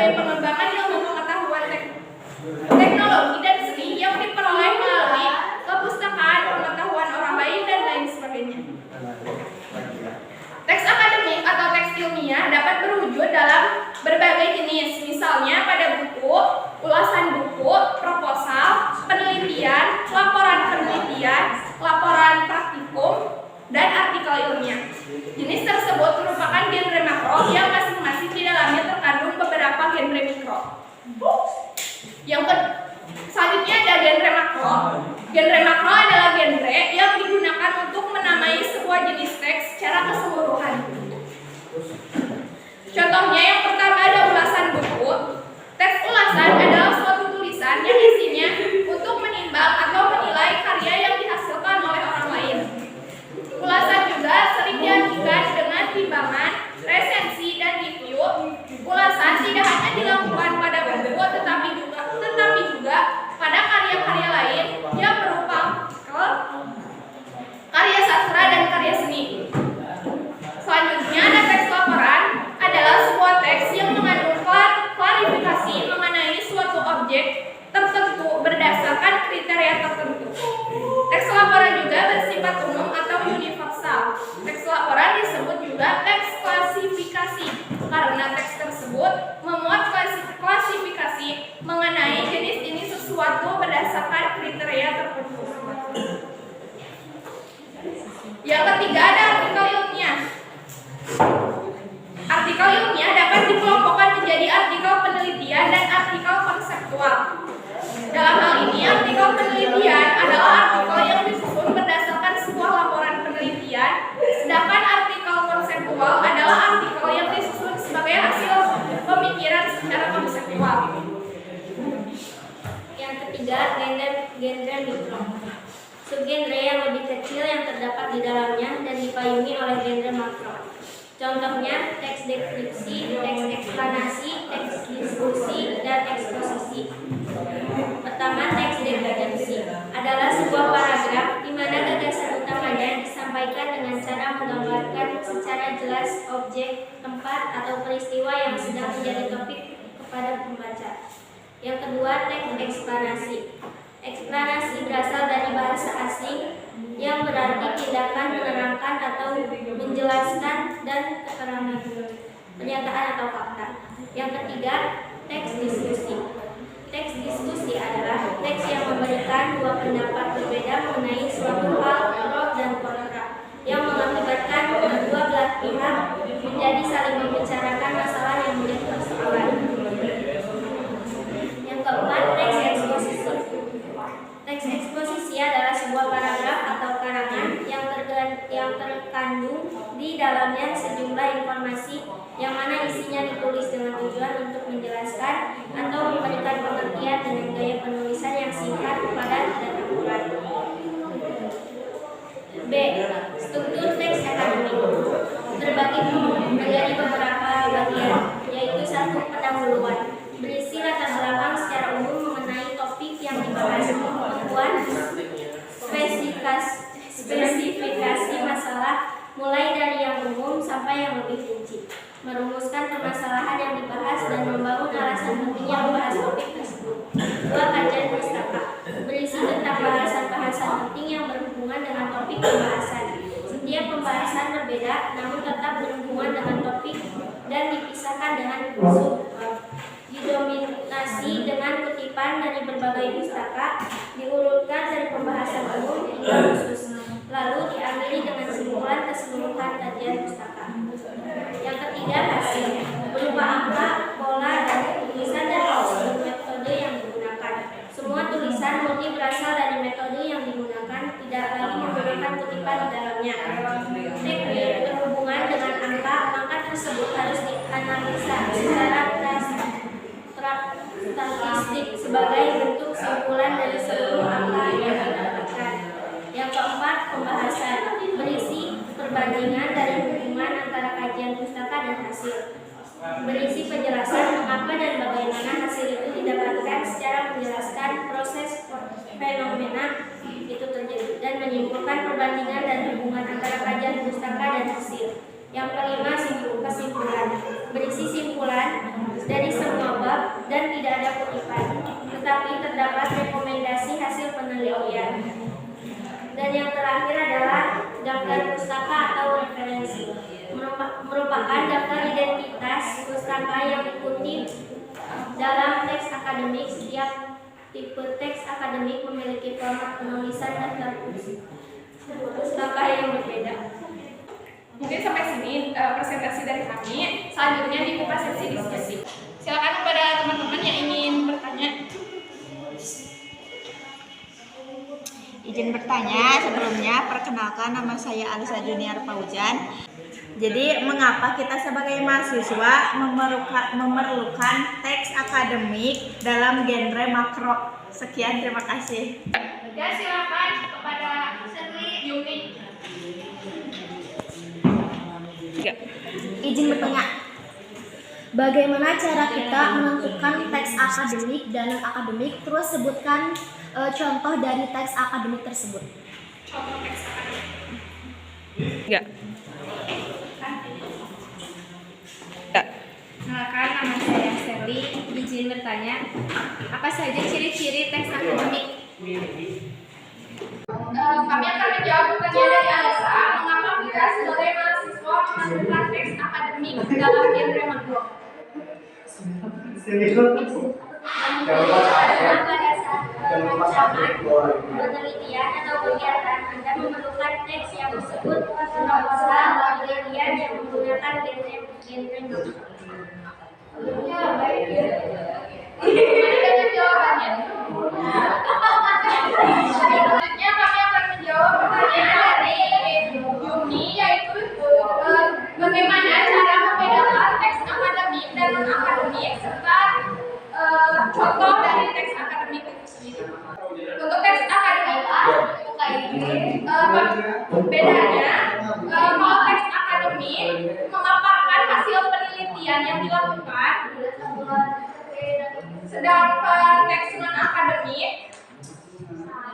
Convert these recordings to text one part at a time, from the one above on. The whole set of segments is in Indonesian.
sebagai pengembangan ilmu pengetahuan teknologi dan seni yang diperoleh melalui kepustakaan, pengetahuan orang lain, dan lain sebagainya. Teks akademik atau teks ilmiah dapat berwujud dalam berbagai jenis, misalnya pada buku, ulasan buku, proposal, penelitian, laporan penelitian, laporan praktikum, dan artikel ilmiah. Jenis tersebut merupakan genre makro yang masing-masing di dalamnya terkandung beberapa genre mikro. Selanjutnya ada genre makro. Genre makro adalah genre yang digunakan untuk menamai sebuah jenis teks secara keseluruhan. Contohnya yang pertama ada ulasan buku. Teks ulasan adalah suatu tulisan yang isinya untuk menimbang atau menilai karya yang dihasilkan oleh orang lain. Ulasan juga sering diartikan dengan timbangan, resensi, dan review. Ulasan tidak hanya dilakukan pada buku, tetapi juga pada karya-karya lain yang berupa karya sastra dan karya seni. Selanjutnya ada teks laporan, adalah sebuah teks yang mengandung klarifikasi mengenai suatu objek tertentu berdasarkan kriteria tertentu. Teks laporan juga bersifat umum atau universal. Teks laporan disebut juga teks klasifikasi karena teks tersebut memuat klasifikasi mengenai jenis-jenis sesuatu berdasarkan kriteria tertentu. Yang ketiga ada artikel ilmiah. Artikel ilmiah dapat dikelompokkan menjadi artikel penelitian dan artikel konseptual. Dalam hal ini, artikel penelitian adalah artikel yang disusun berdasarkan sebuah laporan penelitian, sedangkan artikel konseptual adalah artikel yang disusun sebagai hasil pemikiran secara konseptual. Yang ketiga, genre mikro. Subgenre yang lebih kecil yang terdapat di dalamnya dan dipayungi oleh genre makro. Contohnya teks deskripsi, teks eksplanasi, teks diskusi, dan eksposisi. Pertama, teks deskripsi adalah sebuah paragraf di mana gagasan utamanya disampaikan dengan cara menggambarkan secara jelas objek, tempat, atau peristiwa yang sedang menjadi topik kepada pembaca. Yang kedua, teks eksplanasi. Eksplanasi berasal dari bahasa asing yang berarti tindakan menerangkan atau menjelaskan dan keterangan, pernyataan atau fakta. Yang ketiga, teks diskusi. Teks diskusi adalah teks yang memberikan dua pendapat berbeda mengenai suatu hal, pro dan kontra, yang mengakibatkan kedua belah pihak menjadi saling membicarakan masalah yang menjadi persoalan. Yang keempat, teks eksposisi. Teks eksposisi adalah sebuah paragraf atau karangan yang terkandung di dalamnya sejumlah informasi yang mana isinya ditulis dengan tujuan untuk menjelaskan atau memberikan pengertian dengan gaya penulisan yang singkat, padat, dan akurat. B. Struktur teks akademik terbagi menjadi beberapa bagian, yaitu 1. Pendahuluan, berisi latar belakang secara umum mengenai topik yang dibahas, membuat spesifikasi masalah mulai dari yang umum sampai yang lebih rinci, merumuskan permasalahan yang dibahas dan membangun alasan pentingnya membahas topik tersebut. 2. Kajian pustaka, berisi tentang bahasan-bahasan penting yang berhubungan dengan topik pembahasan. Setiap pembahasan berbeda namun tetap berhubungan dengan topik dan dipisahkan dengan subbab. Didominasi dengan kutipan dari berbagai pustaka, diurutkan dari pembahasan umum hingga khusus, lalu diakhiri dengan simpulan keseluruhan kajian pustaka. Yang ketiga, hasil, berupa angka, pola, dan tulisan dan metode yang digunakan. Semua tulisan murni berasal dari metode yang digunakan, tidak lagi menggunakan kutipan di dalamnya. Teknik berhubungan dengan angka tersebut harus dianalisa secara statistik sebagai bentuk simpulan dari seluruh angka yang didapatkan. Yang keempat, pembahasan, berisi perbandingan dari hubungan antara kajian pustaka dan hasil, berisi penjelasan mengapa dan bagaimana hasil itu didapatkan secara menjelaskan proses fenomena itu terjadi, dan menyimpulkan perbandingan dan hubungan antara kajian pustaka dan hasil. Yang kelima, kesimpulan, berisi simpulan dari semua Dan yang terakhir adalah daftar pustaka atau referensi. Merupakan daftar identitas pustaka yang dikutip dalam teks akademik. Setiap tipe teks akademik memiliki format penulisan daftar pustaka yang berbeda. Mungkin sampai sini presentasi dari kami. Selanjutnya dibuka sesi diskusi. Silakan kepada teman-teman yang ingin bertanya. Izin bertanya, sebelumnya perkenalkan nama saya Alisa Junior Fauzan. Jadi mengapa kita sebagai mahasiswa memerlukan teks akademik dalam genre makro? Sekian, terima kasih. Ya, silakan kepada Yumi. Izin bertanya, bagaimana cara kita menentukan teks akademik dan non-akademik? Terus sebutkan contoh dari teks akademik tersebut. Contoh teks akademik. Ya. Kenalkan, nama saya Sally. Izin bertanya, apa saja ciri-ciri teks akademik? Kami akan menjawab pertanyaan dari Alisa. Mengapa kita sebagai mahasiswa menentukan teks akademik dalam genre makro? Karena pada saat perancangan, penelitian atau kegiatan Anda memerlukan teks yang disebut proposal penelitian yang menggunakan genre makro. Bagaimana dengan jawabannya? Selanjutnya kami akan menjawab pertanyaan dari Yumi, yaitu bagaimana cara membedakan teks akademik dan non-akademik serta contoh dari teks akademik itu sendiri. Untuk teks akademik bedanya kalau teks akademik memaparkan hasil penelitian yang dilakukan, sedangkan teks non akademik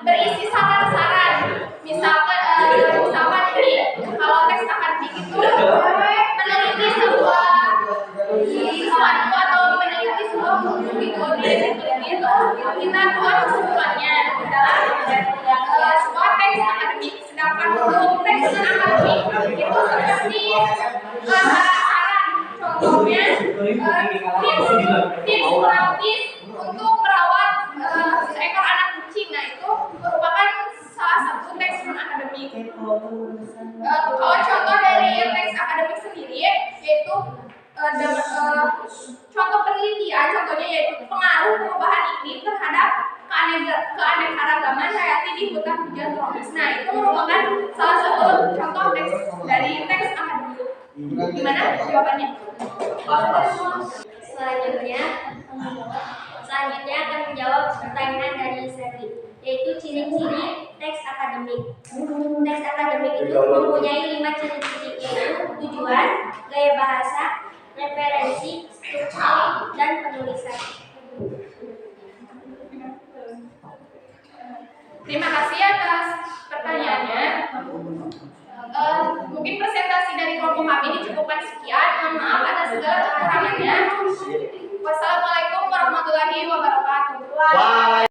berisi saran-saran. Misalkan ini, kalau teks akademik itu meneliti sebuah sesuatu atau meneliti sebuah buku gitu, itu kita buat kesimpulannya dalam sebuah teks akademik. Sedangkan untuk teks non akademik itu seperti saran-saran, contohnya tips praktis untuk merawat seekor anak kucing. Nah, itu merupakan salah satu teks non akademik. Kalau contoh dari teks akademik sendiri yaitu contoh penelitian, contohnya yaitu pengaruh perubahan iklim terhadap keanekaragaman hayati di hutan hujan tropis. Nah, itu merupakan salah satu contoh teks dari teks akademik. Gimana jawabannya? Selanjutnya akan menjawab pertanyaan dari Sally, yaitu ciri-ciri teks akademik. Teks akademik itu mempunyai 5 ciri-ciri, yaitu tujuan, gaya bahasa, referensi, struktur, dan penulisan. Terima kasih atas pertanyaannya. Mungkin presentasi dari kelompok kami dicukupkan sekian. Mohon maaf atas segala kekurangannya. Wassalamualaikum warahmatullahi wabarakatuh.